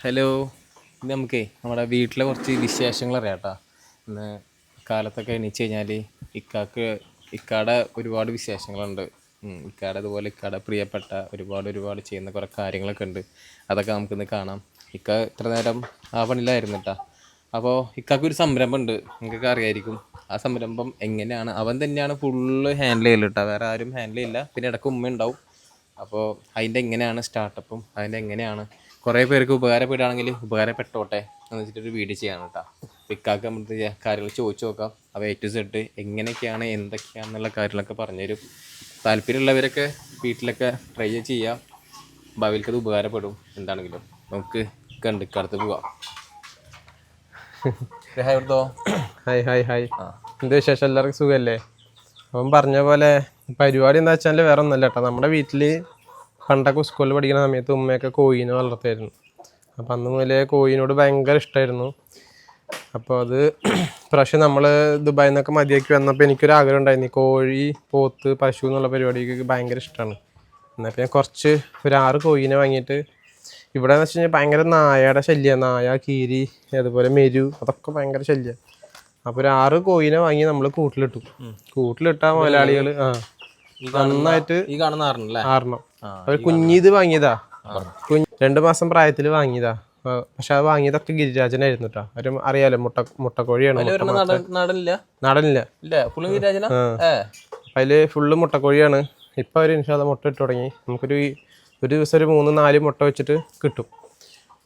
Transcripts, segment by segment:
Hello. ഇന്ന് നമുക്കേ നമ്മുടെ വീട്ടിലെ കുറച്ച് വിശേഷങ്ങൾ അറിയാം കേട്ടോ. ഇന്ന് കാലത്തൊക്കെ എണീച്ച് കഴിഞ്ഞാൽ ഇക്കാടെ ഒരുപാട് വിശേഷങ്ങളുണ്ട്. ഇക്കാടെ അതുപോലെ ഇക്കാടെ പ്രിയപ്പെട്ട ഒരുപാട് ചെയ്യുന്ന കുറേ കാര്യങ്ങളൊക്കെ ഉണ്ട്. അതൊക്കെ നമുക്കിന്ന് കാണാം. ഇത്ര നേരം ആ പണിയിലായിരുന്നു കേട്ടോ. അപ്പോൾ ഇക്കാക്കൊരു സംരംഭമുണ്ട്, നിങ്ങൾക്കൊക്കെ അറിയായിരിക്കും. ആ സംരംഭം എങ്ങനെയാണ് അവൻ തന്നെയാണ് ഫുള്ള് ഹാൻഡിൽ ചെയ്യല് കേട്ടോ, വേറെ ആരും ഹാൻഡിൽ ചെയ്യില്ല. പിന്നെ ഇടയ്ക്ക് ഉമ്മ ഉണ്ടാവും. അപ്പോൾ അതിൻ്റെ എങ്ങനെയാണ് സ്റ്റാർട്ടപ്പും അതിൻ്റെ എങ്ങനെയാണ് കുറേ പേർക്ക് ഉപകാരപ്പെടുകയാണെങ്കിൽ ഉപകാരപ്പെട്ടോട്ടെ എന്ന് വെച്ചിട്ടൊരു വീഡിയോ ചെയ്യാണ് കേട്ടോ. ഇക്കാക്ക് നമുക്ക് കാര്യങ്ങൾ ചോദിച്ചു നോക്കാം. അപ്പോൾ A to Z എങ്ങനെയൊക്കെയാണ് എന്തൊക്കെയാണെന്നുള്ള കാര്യങ്ങളൊക്കെ പറഞ്ഞുതരും. താല്പര്യമുള്ളവരൊക്കെ വീട്ടിലൊക്കെ ട്രൈ ചെയ്യാം. ഭാവിയിൽക്കത് ഉപകാരപ്പെടും. എന്താണെങ്കിലും നമുക്ക് ഇക്കടുത്ത് പോവാം. ഹായ് എടുത്തോ. Hi hi hi. എന്ത് വിശേഷം? എല്ലാവർക്കും സുഖമല്ലേ? അവൻ പറഞ്ഞ പോലെ പരിപാടി എന്താ വെച്ചാൽ വേറെ ഒന്നല്ല കേട്ടോ. നമ്മുടെ വീട്ടിൽ പണ്ടൊക്കെ സ്കൂളിൽ പഠിക്കുന്ന സമയത്ത് ഉമ്മയൊക്കെ കോഴീനെ വളർത്തായിരുന്നു. അപ്പം അന്ന് മുതലേ കോഴീനോട് ഭയങ്കര ഇഷ്ടമായിരുന്നു. അപ്പോൾ അത് പ്രാവശ്യം നമ്മൾ ദുബായിൽ നിന്നൊക്കെ മതിയാക്കി വന്നപ്പോൾ എനിക്കൊരു ആഗ്രഹം ഉണ്ടായിരുന്നു. കോഴി, പോത്ത്, പശു എന്നുള്ള പരിപാടിക്ക് ഭയങ്കര ഇഷ്ടമാണ്. എന്നാൽ ഞാൻ കുറച്ച് ഒരു 6 കോഴീനെ വാങ്ങിയിട്ട് ഇവിടെ എന്ന് വെച്ച് കഴിഞ്ഞാൽ ഭയങ്കര നായയുടെ ശല്യം. നായ, കീരി, അതുപോലെ മെരു, അതൊക്കെ ഭയങ്കര ശല്യം. അപ്പോൾ ഒരു 6 കോഴീനെ വാങ്ങി നമ്മൾ കൂട്ടിലിട്ടാ മുതലാളികൾ നന്നായിട്ട് ഈ കാണുന്ന ആറണം. അവർ കുഞ്ഞിത് വാങ്ങിയതാ, 2 മാസം പ്രായത്തിൽ വാങ്ങിയതാ. പക്ഷെ അത് വാങ്ങിയതൊക്കെ ഗിരിരാജനായിരുന്നു കേട്ടോ. അവരും അറിയാലോ, മുട്ടക്കോഴിയാണ്. നാടനില്ല. അതില് ഫുള്ള് മുട്ടക്കോഴിയാണ്. ഇപ്പൊ അവര് ഇൻഷാല്ലാ മുട്ട ഇട്ട് തുടങ്ങി. നമുക്കൊരു ദിവസം ഒരു 3-4 മുട്ട വെച്ചിട്ട് കിട്ടും.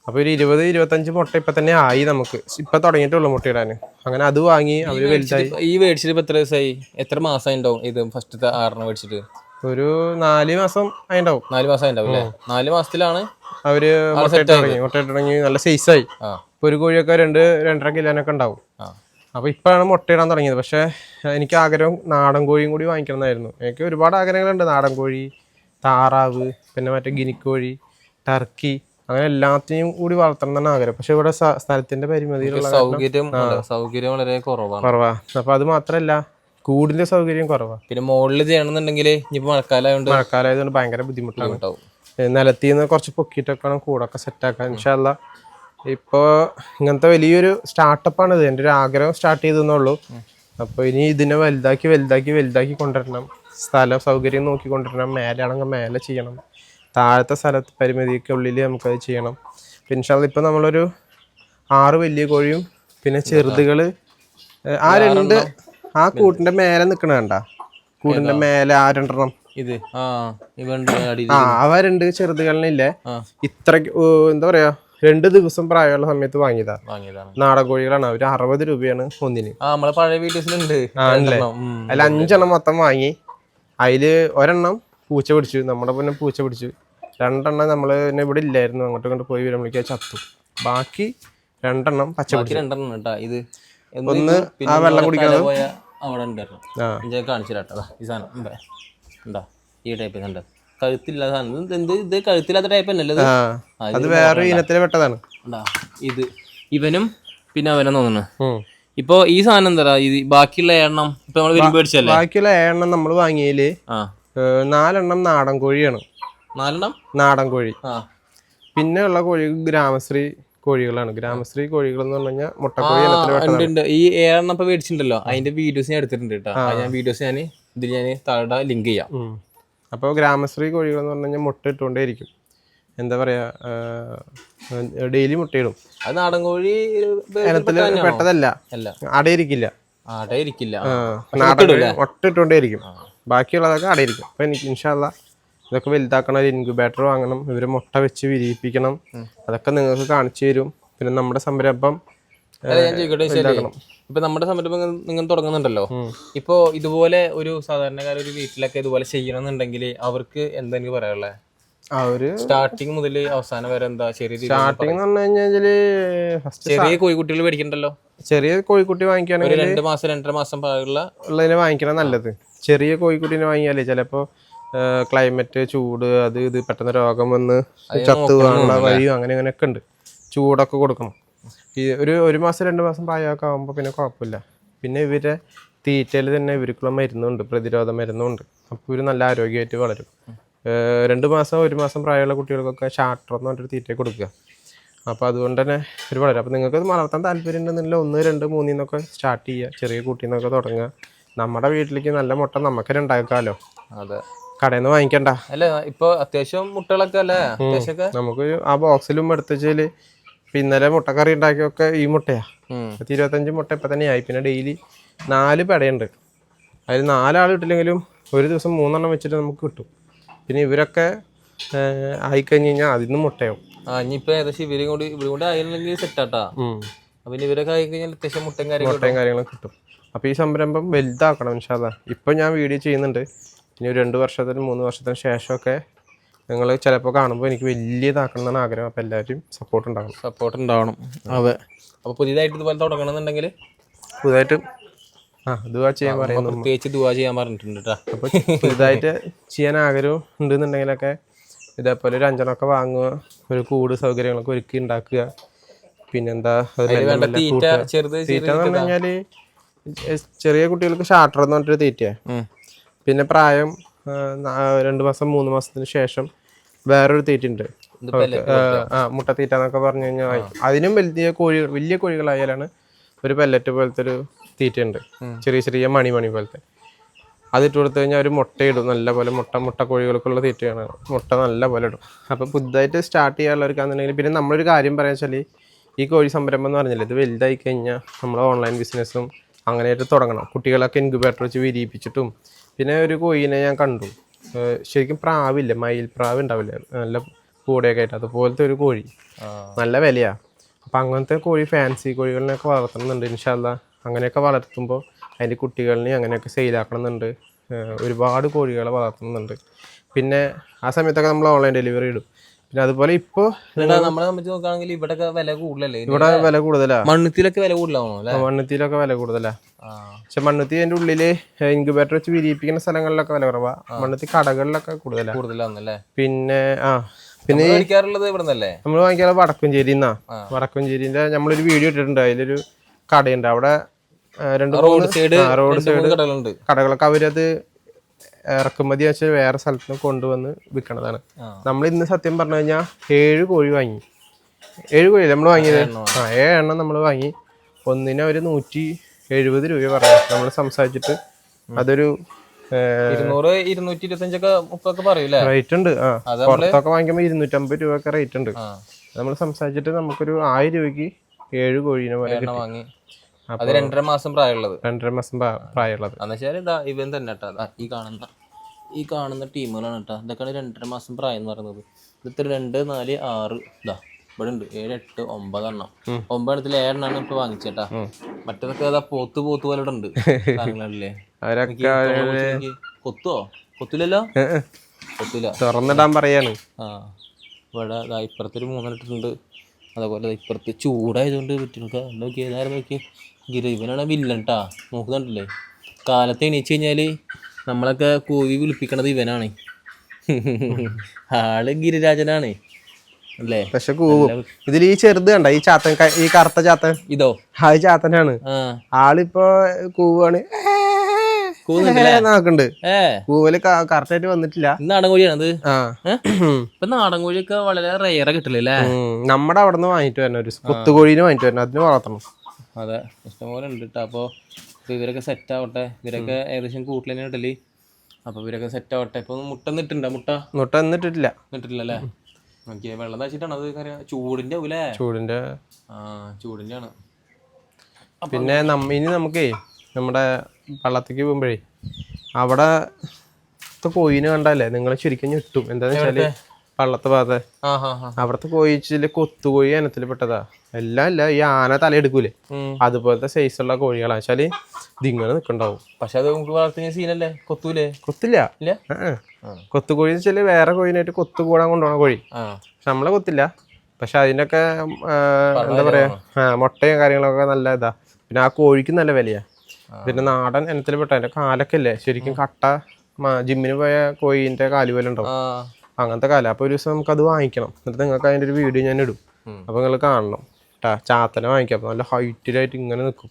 അപ്പോൾ ഒരു 20-25 മുട്ട ഇപ്പൊ തന്നെ ആയി. നമുക്ക് ഇപ്പൊ തുടങ്ങിയിട്ടുള്ളൂ മുട്ടയിടാൻ. അങ്ങനെ അത് വാങ്ങി അവര് വലുതായി. ഈ മേടിച്ചിട്ട് എത്ര ദിവസമായി, എത്ര മാസം ഉണ്ടാവും ഇത് ഫസ്റ്റത്തെ 6 മേടിച്ചിട്ട്? ഒരു 4 മാസം ആയിണ്ടാവും. 4 മാസം ഉണ്ടാവും അല്ലേ? 4 മാസത്തിലാണ് അവര് മുട്ടയിട്ട് തുടങ്ങി. നല്ല സൈസായി. ഇപ്പൊ ഒരു കോഴിയൊക്കെ 2-2.5 കിലോനൊക്കെ ഉണ്ടാവും. അപ്പൊ ഇപ്പോഴാണ് മുട്ടയിടാൻ തുടങ്ങിയത്. പക്ഷെ എനിക്ക് ആഗ്രഹം നാടൻ കോഴിയും കൂടി വാങ്ങിക്കണമെന്നായിരുന്നു. എനിക്ക് ഒരുപാട് ആഗ്രഹങ്ങളുണ്ട്. നാടൻ കോഴി, താറാവ്, പിന്നെ മറ്റേ ഗിനിക്കോഴി, ടർക്കി, അങ്ങനെ എല്ലാത്തിനെയും കൂടി വളർത്തണം എന്നാണ് ആഗ്രഹം. പക്ഷെ ഇവിടെ സ്ഥലത്തിന്റെ പരിമിതിയിലുള്ള സൗകര്യം വളരെ കുറവാ. അപ്പൊ അത് മാത്രല്ല, കൂടിന്റെ സൗകര്യം കുറവാ. പിന്നെ മുകളിൽ ചെയ്യണമെന്നുണ്ടെങ്കിൽ ഇനിയിപ്പോ മഴക്കാലമായതുകൊണ്ട് ഭയങ്കര ബുദ്ധിമുട്ടാണ്. നിലത്തിൽ നിന്ന് കുറച്ച് പൊക്കിയിട്ടൊക്കെ വേണം കൂടൊക്കെ സെറ്റാക്കാൻ. ഇൻഷാല്ലാ ഇപ്പൊ ഇങ്ങനത്തെ വലിയൊരു സ്റ്റാർട്ടപ്പാണ് ഇത്. എൻ്റെ ഒരു ആഗ്രഹം സ്റ്റാർട്ട് ചെയ്തെന്നുള്ളൂ. അപ്പൊ ഇനി ഇതിനെ വലുതാക്കി കൊണ്ടുവരണം. സ്ഥല സൗകര്യം നോക്കി കൊണ്ടുവരണം. മേലാണെങ്കിൽ മേലെ ചെയ്യണം. താഴത്തെ സ്ഥലത്ത് പരിമിതിക്ക് ഉള്ളിൽ നമുക്കത് ചെയ്യണം. ഇൻഷാല്ലാ ഇപ്പൊ നമ്മളൊരു 6 വലിയ കോഴിയും പിന്നെ ചെറുതുകള് ആ കൂട്ടിന്റെ മേലെ നിക്കണ കണ്ട, കൂടിന്റെ മേലെ 2 ഇത് അവ 2 ചെറുതുകളില്ലേ, ഇത്ര എന്താ പറയാ 2 ദിവസം പ്രായമുള്ള സമയത്ത് വാങ്ങിയതാണ്. നാടൻ കോഴികളാണ്. ഒരു 60 രൂപയാണ് ഒന്നിന്. പഴയ വീഡിയോസിലുണ്ട്. ആണല്ലേ? അതിൽ 5 എണ്ണം മൊത്തം വാങ്ങി. അതില് 1 എണ്ണം പൂച്ച പിടിച്ചു, നമ്മുടെ പിന്നെ പൂച്ച പിടിച്ചു. 2 എണ്ണം നമ്മള് ഇവിടെ ഇല്ലായിരുന്നു, അങ്ങോട്ട് പോയി വരുമ്പോഴേക്കും ചത്തു. ബാക്കി 2 എണ്ണം പച്ച പിടിച്ചു. ഒന്ന് ആ വെള്ളം കുടിക്കുന്നത് കഴുത്തില്ലാത്ത ടൈപ്പ് തന്നെയല്ലേ? അത് വേറെ ഇനത്തിലെ പെട്ടതാണ്. ഇവനും പിന്നെ അവനും തോന്നുന്നു. ഇപ്പൊ ഈ സാധനം എന്താ, ബാക്കിയുള്ള എണ്ണം ഇപ്പൊ നമ്മള് വരുമ്പോ മേടിച്ചല്ലേ? ബാക്കിയുള്ള 7 എണ്ണം നമ്മൾ വാങ്ങിയതില് 4 എണ്ണം നാടൻ കോഴിയാണ്. 4 എണ്ണം നാടൻ കോഴി. പിന്നെ ഉള്ള കോഴി ഗ്രാമശ്രീ കോഴികളാണ്. ഗ്രാമശ്രീ കോഴികൾ എന്ന് പറഞ്ഞു കഴിഞ്ഞാൽ മുട്ടക്കോഴി. ഈ 7 എണ്ണം ഇപ്പൊ മേടിച്ചിട്ടുണ്ടല്ലോ, അതിന്റെ വീഡിയോസ് ഞാൻ എടുത്തിട്ടുണ്ട് കേട്ടോ. ഇതിൽ ഞാൻ താഴെ ലിങ്ക് ചെയ്യാം. അപ്പോൾ ഗ്രാമശ്രീ കോഴികൾ എന്ന് പറഞ്ഞു കഴിഞ്ഞാൽ മുട്ട ഇട്ടുകൊണ്ടേയിരിക്കും. എന്താ പറയാ, ഡെയിലി മുട്ടയിടും. അത് നാടൻ കോഴി പെട്ടതല്ല, അടയിരിക്കില്ല. മുട്ട ഇട്ടുകൊണ്ടേയിരിക്കും. ബാക്കിയുള്ളതൊക്കെ അടയിരിക്കും. അപ്പൊ എനിക്ക് ഇൻഷാല്ലാ ഇതൊക്കെ വലുതാക്കണം. ഒരു ഇൻക്യുബേറ്റർ വാങ്ങണം. ഇവര് മുട്ട വെച്ച് വിരിയിപ്പിക്കണം. അതൊക്കെ നിങ്ങൾക്ക് കാണിച്ചു തരും. പിന്നെ നമ്മുടെ സംരംഭം ഇപ്പൊ നമ്മുടെ സംരംഭം നിങ്ങൾ തുടങ്ങുന്നുണ്ടല്ലോ, ഇപ്പൊ ഇതുപോലെ ഒരു സാധാരണക്കാർ ഒരു വീട്ടിലൊക്കെ ഇതുപോലെ ചെയ്യണമെന്നുണ്ടെങ്കിൽ അവർക്ക് എന്തെങ്കിലും പറയാനുള്ളത്? സ്റ്റാർട്ടിങ് മുതൽ അവസാനം വരെ എന്താ സ്റ്റാർട്ടിങ് എന്ന് പറഞ്ഞു കഴിഞ്ഞാല് ചെറിയ കോഴിക്കുട്ടികൾ മേടിക്കണ്ടല്ലോ. ചെറിയ കോഴിക്കുട്ടി വാങ്ങിക്കുകയാണെങ്കിൽ 2 മാസം 2.5 മാസം ഉള്ളതിനെ വാങ്ങിക്കണം നല്ലത്. ചെറിയ കോഴിക്കുട്ടീനെ വാങ്ങിയാലേ ചിലപ്പോ ക്ലൈമറ്റ്, ചൂട്, അത് ഇത് പെട്ടെന്ന് രോഗം വന്ന് ചത്തുപോകാനുള്ള വഴിയും അങ്ങനെയൊക്കെ ഉണ്ട്. ചൂടൊക്കെ കൊടുക്കണം. ഒരു മാസം 2 മാസം പ്രായമൊക്കെ ആകുമ്പോൾ പിന്നെ കുഴപ്പമില്ല. പിന്നെ ഇവരെ തീറ്റയിൽ തന്നെ ഇവർക്കുള്ള മരുന്നുണ്ട്, പ്രതിരോധ മരുന്നുണ്ട്. അപ്പോൾ ഇവർ നല്ല ആരോഗ്യമായിട്ട് വളരും. 2 മാസം 1 മാസം പ്രായമുള്ള കുട്ടികൾക്കൊക്കെ ഷാർട്ടർ എന്ന് പറഞ്ഞൊരു തീറ്റ കൊടുക്കുക. അപ്പോൾ അതുകൊണ്ട് തന്നെ ഒരുപാട്. അപ്പോൾ നിങ്ങൾക്ക് ഇത് വളർത്താൻ താല്പര്യം ഉണ്ടെന്നുണ്ടെങ്കിൽ 1, 2, 3 എന്നൊക്കെ സ്റ്റാർട്ട് ചെയ്യുക, ചെറിയ കുട്ടിയിൽ നിന്നൊക്കെ തുടങ്ങുക. നമ്മുടെ വീട്ടിലേക്ക് നല്ല മുട്ട നമുക്ക് തന്നെ ഉണ്ടാക്കാമല്ലോ. അതെ, കടയിൽ നിന്ന് വാങ്ങിക്കണ്ട. അല്ല ഇപ്പൊ അത്യാവശ്യം മുട്ടകളൊക്കെ അല്ലേ അത്യാവശ്യമൊക്കെ നമുക്ക് ആ ബോക്സിലും എടുത്തുവെച്ചാൽ ഇന്നലെ മുട്ടക്കറി ഉണ്ടാക്കിയൊക്കെ ഈ മുട്ടയാ. 25 മുട്ട ഇപ്പം തന്നെ ആയി. പിന്നെ ഡെയിലി 4 പെടയുണ്ട്. അതിൽ 4 ആൾ കിട്ടില്ലെങ്കിലും ഒരു ദിവസം 3 എണ്ണം വെച്ചിട്ട് നമുക്ക് കിട്ടും. പിന്നെ ഇവരൊക്കെ ആയിക്കഴിഞ്ഞ് കഴിഞ്ഞാൽ അതിൽ നിന്ന് മുട്ടയാവും. ഇനിയിപ്പോ ഏകദേശം ഇവരും കൂടി ആയില്ലെങ്കിൽ സെറ്റാട്ടാ. അപ്പൊ ഇവരൊക്കെ ആയി കഴിഞ്ഞാൽ അത്യാവശ്യം മുട്ടയും കാര്യങ്ങളും കിട്ടും. അപ്പോൾ ഈ സംരംഭം വലുതാക്കണം ഇൻഷാ അല്ലാഹ്. ഇപ്പം ഞാൻ വീഡിയോ ചെയ്യുന്നുണ്ട്. ഇനി ഒരു 2 വർഷത്തിന് 3 വർഷത്തിന് ശേഷമൊക്കെ നിങ്ങൾ ചിലപ്പോൾ കാണുമ്പോൾ എനിക്ക് വലിയതാക്കണം എന്നാണ് ആഗ്രഹം. അപ്പോൾ എല്ലാവരും സപ്പോർട്ട് ഉണ്ടാവണം. അതെ. അപ്പോൾ പുതിയതായിട്ട് ഇതുപോലെ തുടങ്ങണമെന്നുണ്ടെങ്കിൽ പുതുതായിട്ട് ദുആ ചെയ്യാൻ പറയുന്നു. പ്രത്യേകിച്ച് ദുആ ചെയ്യാൻ പറഞ്ഞിട്ടുണ്ട് കേട്ടോ. അപ്പോൾ പുതുതായിട്ട് ചെയ്യാൻ ആഗ്രഹം ഉണ്ടെന്നുണ്ടെങ്കിലൊക്കെ ഇതേപോലെ ഒരു 5 എണ്ണമൊക്കെ വാങ്ങുക, ഒരു കൂട് സൗകര്യങ്ങളൊക്കെ ഒരുക്കി ഉണ്ടാക്കുക. പിന്നെന്താ തീറ്റ എന്ന് പറഞ്ഞു കഴിഞ്ഞാൽ ചെറിയ കുട്ടികൾക്ക് ഷാർട്ടർ എന്ന് പറഞ്ഞിട്ടൊരു തീറ്റയാണ്. പിന്നെ പ്രായം 2 മാസം 3 മാസത്തിന് ശേഷം വേറൊരു തീറ്റയുണ്ട്, മുട്ടത്തീറ്റ എന്നൊക്കെ പറഞ്ഞു കഴിഞ്ഞാൽ. അതിനും വലിയ കോഴികളായാലാണ് ഒരു പെല്ലറ്റ് പോലത്തെ ഒരു തീറ്റയുണ്ട്, ചെറിയ ചെറിയ മണി പോലത്തെ. അതിട്ട് കൊടുത്തു കഴിഞ്ഞാൽ ഒരു മുട്ടയിടും നല്ല പോലെ. മുട്ട കോഴികൾക്കുള്ള തീറ്റയാണ്. മുട്ട നല്ല പോലെ ഇടും. അപ്പോൾ പുതുതായിട്ട് സ്റ്റാർട്ട് ചെയ്യാനുള്ളവർക്കാണെന്നുണ്ടെങ്കിൽ പിന്നെ നമ്മളൊരു കാര്യം പറയാൻ വെച്ചാൽ ഈ കോഴി സംരംഭം എന്ന് പറഞ്ഞാൽ ഇത് വലുതായി കഴിഞ്ഞാൽ നമ്മൾ ഓൺലൈൻ ബിസിനസ്സും അങ്ങനെയായിട്ട് തുടങ്ങണം. കുട്ടികളൊക്കെ ഇൻക്യുബേറ്റർ വെച്ച് വിരിയിപ്പിച്ചിട്ടും. പിന്നെ ഒരു കോഴീനെ ഞാൻ കണ്ടു, ശരിക്കും പ്രാവില്ല, മയിൽ പ്രാവ് ഉണ്ടാവില്ല, നല്ല കൂടെയൊക്കെ ആയിട്ട് അതുപോലത്തെ ഒരു കോഴി, നല്ല വിലയാണ്. അപ്പം അങ്ങനത്തെ കോഴി ഫാൻസി കോഴികളിനെയൊക്കെ വളർത്തണമെന്നുണ്ട് ഇൻഷാ അല്ലാഹ്. അങ്ങനെയൊക്കെ വളർത്തുമ്പോൾ അതിൻ്റെ കുട്ടികളിനെ അങ്ങനെയൊക്കെ സെയിലാക്കണമെന്നുണ്ട്. ഒരുപാട് കോഴികളെ വളർത്തുന്നുണ്ട്. പിന്നെ ആ സമയത്തൊക്കെ നമ്മൾ ഓൺലൈൻ ഡെലിവറി ഇടും. പിന്നെ അതുപോലെ ഇപ്പോൾ നമ്മളെ സംബന്ധിച്ച് നോക്കുകയാണെങ്കിൽ ഇവിടെ വില കൂടുതലല്ലേ? ഇവിടെ വില കൂടുതലാണ്. മണ്ണുത്തിയിലൊക്കെ വില കൂടുതലാണോ? മണ്ണുത്തിയിലൊക്കെ വില കൂടുതലാണ്. പക്ഷെ മണ്ണുത്തി അതിൻ്റെ ഉള്ളിൽ ഇൻക്യുബേറ്റർ വെച്ച് വിരിയിപ്പിക്കുന്ന സ്ഥലങ്ങളിലൊക്കെ വില കുറവാണ്. മണ്ണുത്തി കടകളിലൊക്കെ കൂടുതലാണല്ലേ. പിന്നെ പിന്നെ നമ്മൾ വാങ്ങിക്കാറുള്ളത് വടക്കുംചേരിന്നാ. വടക്കുംചേരിന്റെ നമ്മളൊരു വീഡിയോ ഇട്ടിട്ടുണ്ട്. അതിലൊരു കടയുണ്ട്, അവിടെ 2 റോഡ് സൈഡ് കടകളൊക്കെ അവരത് ഇറക്കുമതി വെച്ച് വേറെ സ്ഥലത്ത് നിന്ന് കൊണ്ടുവന്ന് വിൽക്കണതാണ്. നമ്മൾ ഇന്ന് സത്യം പറഞ്ഞു കഴിഞ്ഞാൽ 7 കോഴി വാങ്ങി. 7 കോഴി നമ്മൾ വാങ്ങിയത്. 7 എണ്ണം നമ്മൾ വാങ്ങി. ഒന്നിന് ഒരു 170 രൂപ പറഞ്ഞു. നമ്മൾ സംസാരിച്ചിട്ട് അതൊരു 200-225 റേറ്റ് ഉണ്ട്. പുറത്തൊക്കെ വാങ്ങിക്കുമ്പോൾ 250 രൂപ റേറ്റ് ഉണ്ട്. നമ്മൾ സംസാരിച്ചിട്ട് നമുക്കൊരു 1000 രൂപയ്ക്ക് 7 കോഴീനെ പോലെ വാങ്ങി. അത് 2.5 മാസം പ്രായമുള്ളത്. 2.5 മാസം പ്രായമുള്ളത്. ഇവൻ തന്നെ ഈ കാണുന്ന ടീമുകളാണ് കേട്ടോ. ഇതൊക്കെയാണ് 2.5 മാസം പ്രായം എന്ന് പറയുന്നത്. ഇത് 2, 4, 6 ഇവിടെ ഉണ്ട് 7, 8, 9 എണ്ണം. 9 എണ്ണത്തിൽ 7 എണ്ണമാണ് ഇപ്പൊ വാങ്ങിച്ചേട്ടാ. മറ്റേതൊക്കെ പോത്ത് പോലെ ഇവിടെ ഉണ്ട്. കൊത്തില്ലല്ലോ, കൊത്തില്ല, തുറന്നിടാൻ പറയാണ്. ഇവിടെ ഇപ്പുറത്തൊരു 3 ഇട്ടിട്ടുണ്ട്. അതേപോലെ ഇപ്പുറത്ത് ചൂടായതുകൊണ്ട് പറ്റും. നോക്കി ഏതായാലും നോക്കി ഇവനാണ് വില്ലൻ ട്ടാ. നോക്കുന്നുണ്ടല്ലേ, കാലത്ത് എണീച്ച് കഴിഞ്ഞാല് നമ്മളൊക്കെ കോഴി വിളിപ്പിക്കണത് ഇവനാണ്. ആള് ഗിരിരാജനാണ് അല്ലേ. പക്ഷെ ഇതിൽ ഈ ചെറുത് കണ്ട, ഈ ചാത്തൻ, ഈ കറുത്ത ചാത്തൻ, ഇതോ അത് ചാത്തനാണ്. ആളിപ്പോ കൂവാണ്, നോക്കണ്ട്. കൂവല് കറക്റ്റ് ആയിട്ട് വന്നിട്ടില്ല. നാടൻ കോഴിയാണത്. ഇപ്പൊ നാടൻ കോഴിയൊക്കെ വളരെ റയറ കിട്ടില്ലേ. നമ്മുടെ അവിടെ നിന്ന് വാങ്ങിട്ട് വരണം, ഒരു കൊത്തുകോഴീനെ വാങ്ങിട്ട് വരണം, അതിന് വളർത്തണം. അതെ, ഇഷ്ടംപോലെ ഉണ്ട് കേട്ടോ. അപ്പോൾ ഇവരൊക്കെ സെറ്റ് ആവട്ടെ. ഇവരൊക്കെ ഏകദേശം കൂട്ടിൽ തന്നെ ഇടല്. അപ്പൊ ഇവരൊക്കെ സെറ്റ് ആവട്ടെ. ഇപ്പൊ മുട്ട ഇട്ടിട്ടുണ്ടോ? മുട്ട എന്നിട്ടിട്ടില്ല അല്ലേ. ഓക്കെ, വെള്ളം തച്ചിട്ടാണ് അത്. ചൂടിന്റെ ആവൂലേ? ചൂടിന്റെ ആണ്. പിന്നെ ഇനി നമുക്കേ നമ്മുടെ വള്ളത്തേക്ക് പോകുമ്പോഴേ അവിടെ കോഴീനെ കണ്ടല്ലേ നിങ്ങൾ ശരിക്കും ഞെട്ടും. എന്താന്ന് വെച്ചാല് പള്ളത്തെ ഭാഗത്ത് അവിടത്തെ കോഴിച്ചില് കൊത്തുകോഴി ഇനത്തിൽ പെട്ടതാ. എല്ലാം ഇല്ല, ഈ ആന തലയെടുക്കൂലേ അതുപോലത്തെ സൈസുള്ള കോഴികളാ. വെച്ചാല് ഇതിങ്ങനെ നിക്കണ്ടാവും. പക്ഷെ അത് നമുക്ക് വളർത്തുന്ന സീനല്ലേ, കൊത്തില്ല. കൊത്തുകോഴി എന്ന് വെച്ചാല് വേറെ കോഴിനായിട്ട് കൊത്തുകൂടാൻ കൊണ്ടുപോകണ കോഴി. പക്ഷെ നമ്മളെ കൊത്തില്ല. പക്ഷെ അതിനൊക്കെ എന്താ പറയാ, മുട്ടയും കാര്യങ്ങളൊക്കെ നല്ല ഇതാ. പിന്നെ ആ കോഴിക്ക് നല്ല വിലയാ. പിന്നെ നാടൻ ഇനത്തിൽ പെട്ട അതിന്റെ കാലൊക്കെ അല്ലേ ശരിക്കും കട്ട, ജിമ്മിന് പോയ കോഴിന്റെ കാല് പോലെ ഉണ്ടാവും, അങ്ങനത്തെ കാല. അപ്പൊ ഒരു ദിവസം നമുക്ക് അത് വാങ്ങിക്കണം. എന്നിട്ട് നിങ്ങൾക്ക് അതിന്റെ ഒരു വീഡിയോ ഞാൻ ഇടും. അപ്പൊ നിങ്ങൾ കാണണം കേട്ടാ. ചാത്തനെ വാങ്ങിക്കാം, അപ്പൊ നല്ല ഹൈറ്റിലായിട്ട് ഇങ്ങനെ നിൽക്കും.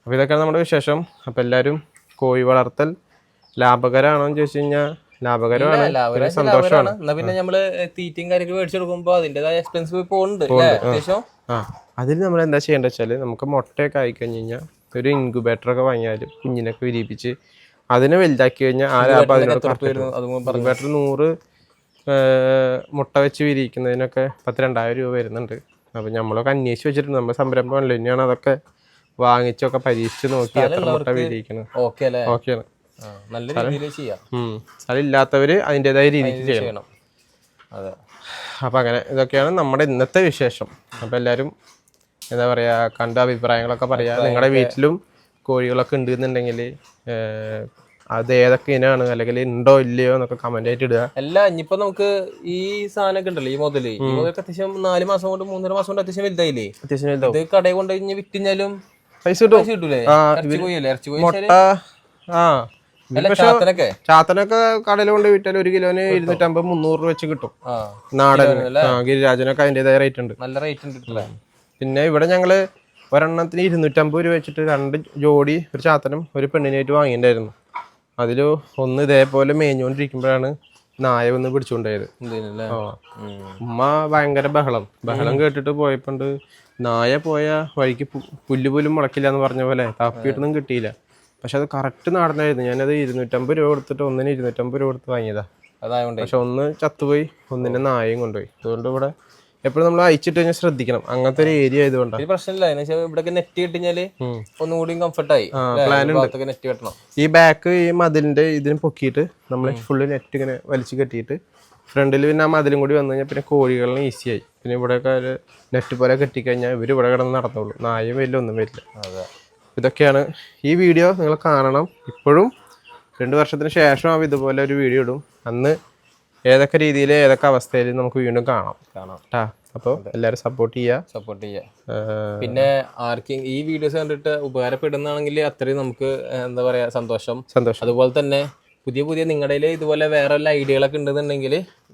അപ്പൊ ഇതൊക്കെയാണ് നമ്മുടെ വിശേഷം. അപ്പൊ എല്ലാവരും കോഴി വളർത്തൽ ലാഭകരമാണോ എന്ന് ചോദിച്ചു കഴിഞ്ഞാൽ ലാഭകരമാണ്, ലാഭകരം സന്തോഷമാണ്. എന്നാ പിന്നെ നമ്മള് തീറ്റയും കാര്യങ്ങൾ മേടിച്ചു കൊടുക്കുമ്പോ അതിന്റേതായ എക്സ്പെൻസ് പോകുന്നുണ്ട് അത്യാവശ്യം. അതിൽ നമ്മൾ എന്താ ചെയ്യേണ്ടത് വെച്ചാൽ നമുക്ക് മുട്ടയൊക്കെ ആയിക്കഴിഞ്ഞ് കഴിഞ്ഞാൽ ഒരു ഇൻക്യുബേറ്ററൊക്കെ വാങ്ങിയാൽ കുഞ്ഞിനൊക്കെ വിരിയിപ്പിച്ച് അതിനെ വലുതാക്കി കഴിഞ്ഞാൽ ആ ലാഭം അതിനോട് ഇൻക്യുബേറ്റർ 100 മുട്ട വെച്ച് വിരിയിക്കുന്നതിനൊക്കെ 2,000 രൂപ വരുന്നുണ്ട്. അപ്പം നമ്മളൊക്കെ അന്വേഷിച്ച് വെച്ചിട്ടുണ്ട്. നമ്മുടെ സംരംഭമല്ലോ, ഇനിയാണ് അതൊക്കെ വാങ്ങിച്ചൊക്കെ പരീക്ഷിച്ച് നോക്കി എത്ര മുട്ട വിരിയിക്കണം. ഓക്കെയാണ്, നല്ല രീതിയിൽ ചെയ്യാം. സ്ഥലമില്ലാത്തവര് അതിൻ്റെതായ രീതിക്ക് ചെയ്യണം. അതെ. അപ്പം അങ്ങനെ ഇതൊക്കെയാണ് നമ്മുടെ ഇന്നത്തെ വിശേഷം. അപ്പം എല്ലാവരും എന്താ പറയുക, കണ്ട അഭിപ്രായങ്ങളൊക്കെ പറയാ. നിങ്ങളുടെ വീട്ടിലും കോഴികളൊക്കെ ഉണ്ടെന്നുണ്ടെങ്കിൽ അത് ഏതൊക്കെ ഇനാണ്, അല്ലെങ്കിൽ ഉണ്ടോ ഇല്ലയോ എന്നൊക്കെ കമന്റ് ആയിട്ട് ഇടുക. അല്ല, ഇനിയിപ്പോ നമുക്ക് ഈ സാധനമൊക്കെ ഉണ്ടല്ലോ, ഈ മുതലൊക്കെ അത്യാവശ്യം 4 മാസം കൊണ്ട് 3.5 മാസം കൊണ്ട് അത്യാവശ്യം വലുതായില്ലേ. ഇത് കടയിൽ കൊണ്ട് കഴിഞ്ഞ് വിറ്റിഞ്ഞാലും പൈസ കിട്ടൂലേ? മുട്ട ചാത്തനൊക്കെ കടയിൽ കൊണ്ട് വിറ്റാൽ 1 കിലോന് 250-300 രൂപ വെച്ച് കിട്ടും. നാടൻ ഗിരിരാജനൊക്കെ അതിൻ്റെതായ റേറ്റ് ഉണ്ട്, നല്ല റേറ്റ് ഉണ്ട്. പിന്നെ ഇവിടെ ഞങ്ങള് ഒരെണ്ണത്തിന് 250 രൂപ വെച്ചിട്ട് 2 ജോഡി, ഒരു ചാത്തനും ഒരു പെണ്ണിനായിട്ട് വാങ്ങിയിട്ടുണ്ടായിരുന്നു. അതില് ഒന്ന് ഇതേപോലെ മേഞ്ഞുകൊണ്ടിരിക്കുമ്പോഴാണ് നായ വന്ന് പിടിച്ചുകൊണ്ടായത്. ഉമ്മ ഭയങ്കര ബഹളം കേട്ടിട്ട് പോയപ്പോണ്ട് നായ പോയ വഴിക്ക് പുല്ല് പോലും മുളക്കില്ല എന്ന് പറഞ്ഞ പോലെ തപ്പിയിട്ടൊന്നും കിട്ടിയില്ല. പക്ഷെ അത് കറക്റ്റ് നടന്നായിരുന്നു. ഞാനത് 250 രൂപ കൊടുത്തിട്ട് ഒന്നിന് 250 രൂപ കൊടുത്ത് വാങ്ങിയതാ. പക്ഷെ ഒന്ന് ചത്തുപോയി, ഒന്നിനെ നായയും കൊണ്ടുപോയി. അതുകൊണ്ട് ഇവിടെ എപ്പോഴും നമ്മൾ അയച്ചിട്ട് കഴിഞ്ഞാൽ ശ്രദ്ധിക്കണം. അങ്ങനത്തെ ഒരു ഏരിയ ആയതുകൊണ്ടാണ്. പ്രശ്നമില്ല, ഇവിടെ നെറ്റ് കിട്ടിഞ്ഞാല് ഒന്നുകൂടി കംഫർട്ടായി. നെറ്റ് കെട്ടണം. ഈ ബാക്ക് ഈ മതിലിന്റെ ഇതിന് പൊക്കിയിട്ട് നമ്മൾ ഫുള്ള് നെറ്റ് ഇങ്ങനെ വലിച്ചു കെട്ടിയിട്ട് ഫ്രണ്ടിൽ പിന്നെ ആ മതിലും കൂടി വന്നു കഴിഞ്ഞാൽ പിന്നെ കോഴികളിന് ഈസിയായി. പിന്നെ ഇവിടെയൊക്കെ ഒരു നെറ്റ് പോലെ കെട്ടിക്കഴിഞ്ഞാൽ ഇവർ ഇവിടെ കിടന്ന് നടന്നുള്ളൂ, നായും വരില്ല, ഒന്നും വരില്ല. ഇതൊക്കെയാണ് ഈ വീഡിയോ നിങ്ങൾ കാണണം. ഇപ്പോഴും 2 വർഷത്തിന് ശേഷം ഇതുപോലെ ഒരു വീഡിയോ ഇടും. അന്ന് ഏതൊക്കെ രീതിയിൽ ഏതൊക്കെ അവസ്ഥയിൽ നമുക്ക് വീണ്ടും കാണാം. അപ്പോൾ എല്ലാവരും സപ്പോർട്ട് ചെയ്യുക. പിന്നെ ആർക്കും ഈ വീഡിയോസ് കണ്ടിട്ട് ഉപകാരപ്പെടുന്നതാണെങ്കിൽ അത്രയും നമുക്ക് എന്താ പറയാ സന്തോഷം. അതുപോലെ തന്നെ പുതിയ നിങ്ങളുടെ ഇതുപോലെ വേറെ വല്ല ഐഡിയകളൊക്കെ ഉണ്ടെന്നുണ്ടെങ്കിൽ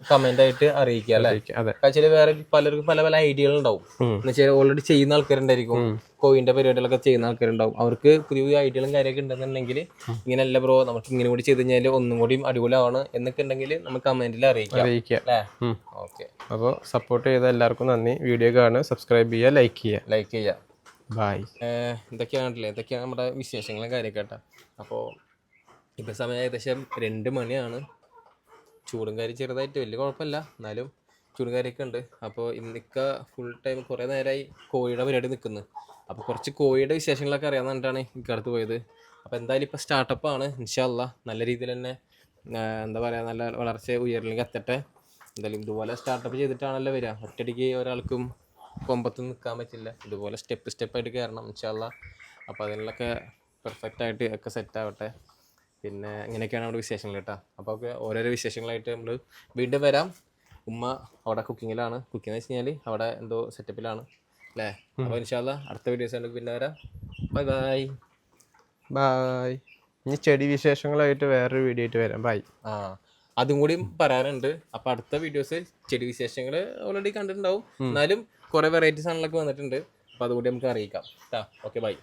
കമന്റ് ആയിട്ട് അറിയിക്കുക അല്ലേ. വേറെ പലർക്കും പല ഐഡിയകൾ ഉണ്ടാവും. എന്നുവെച്ചാൽ ഓൾറെഡി ചെയ്യുന്ന ആൾക്കാരുണ്ടായിരിക്കും, കോയിന്റെ പരിപാടികളൊക്കെ ചെയ്യുന്ന ആൾക്കാരുണ്ടാവും. അവർക്ക് പുതിയ ഐഡിയകളും കാര്യമൊക്കെ ഉണ്ടെന്നുണ്ടെങ്കിൽ ഇങ്ങനെയല്ല ബ്രോ, നമുക്ക് ഇങ്ങനെ കൂടി ചെയ്ത് കഴിഞ്ഞാൽ ഒന്നും കൂടി അടിപൊളിയാണ് എന്നൊക്കെ ഉണ്ടെങ്കിൽ നമുക്ക് കമന്റിൽ അറിയിക്കാം അല്ലേ. ഓക്കെ, അപ്പോൾ സപ്പോർട്ട് ചെയ്ത എല്ലാവർക്കും നന്ദി. വീഡിയോ കാണുക, സബ്സ്ക്രൈബ് ചെയ്യുക, ലൈക്ക് ചെയ്യുക. ബൈ. ഇതൊക്കെയാണല്ലേ, ഇതൊക്കെയാണ് നമ്മുടെ വിശേഷങ്ങളും കാര്യമൊക്കെ കേട്ടോ. അപ്പോൾ ഇപ്പം സമയം ഏകദേശം 2 മണിയാണ്. ചൂടും കാര്യം ചെറുതായിട്ട് വലിയ കുഴപ്പമില്ല, എന്നാലും ചൂടും കാര്യമൊക്കെ ഉണ്ട്. അപ്പോൾ ഇന്നൊക്കെ ഫുൾ ടൈം കുറേ നേരമായി കോഴിയുടെ പരിപാടി നിൽക്കുന്നു. അപ്പോൾ കുറച്ച് കോഴിയുടെ വിശേഷങ്ങളൊക്കെ അറിയാമെന്നിട്ടാണ് ഇക്കടുത്ത് പോയത്. അപ്പോൾ എന്തായാലും ഇപ്പോൾ സ്റ്റാർട്ടപ്പാണ്. ഇൻഷാ അല്ലാഹ് നല്ല രീതിയിൽ തന്നെ എന്താ പറയുക, നല്ല വളർച്ച ഉയർന്നിലേക്ക് എത്തട്ടെ. എന്തായാലും ഇതുപോലെ സ്റ്റാർട്ടപ്പ് ചെയ്തിട്ടാണല്ലോ വരിക. ഒറ്റയടിക്ക് ഒരാൾക്കും കൊമ്പത്ത് നിൽക്കാൻ പറ്റില്ല. ഇതുപോലെ സ്റ്റെപ്പായിട്ട് കയറണം ഇൻഷാ അല്ലാഹ്. അപ്പോൾ അതിനുള്ളൊക്കെ പെർഫെക്റ്റായിട്ട് ഒക്കെ സെറ്റാവട്ടെ. പിന്നെ ഇങ്ങനെയൊക്കെയാണ് നമ്മുടെ വിശേഷങ്ങൾ കേട്ടോ. അപ്പോൾ ഒക്കെ ഓരോരോ വിശേഷങ്ങളായിട്ട് നമ്മൾ വീണ്ടും വരാം. ഉമ്മ അവിടെ കുക്കിങ്ങിലാണ്. കുക്കിംഗ് എന്ന് വെച്ച് കഴിഞ്ഞാൽ അവിടെ എന്തോ സെറ്റപ്പിലാണ് അല്ലേ. അപ്പോൾ ഇൻഷാ അല്ലാഹ് അടുത്ത വീഡിയോസ് കണ്ട് പിന്നെ വരാം. ബൈ. ഇനി ചെടി വിശേഷങ്ങളായിട്ട് വേറൊരു വീഡിയോ ആയിട്ട് വരാം. ബൈ. അതും കൂടി പറയാനുണ്ട്. അപ്പോൾ അടുത്ത വീഡിയോസ് ചെടി വിശേഷങ്ങൾ ഓൾറെഡി കണ്ടിട്ടുണ്ടാവും, എന്നാലും കുറേ വെറൈറ്റി സാധനങ്ങളൊക്കെ വന്നിട്ടുണ്ട്. അപ്പോൾ അതുകൂടി നമുക്ക് അറിയിക്കാം. Okay, by.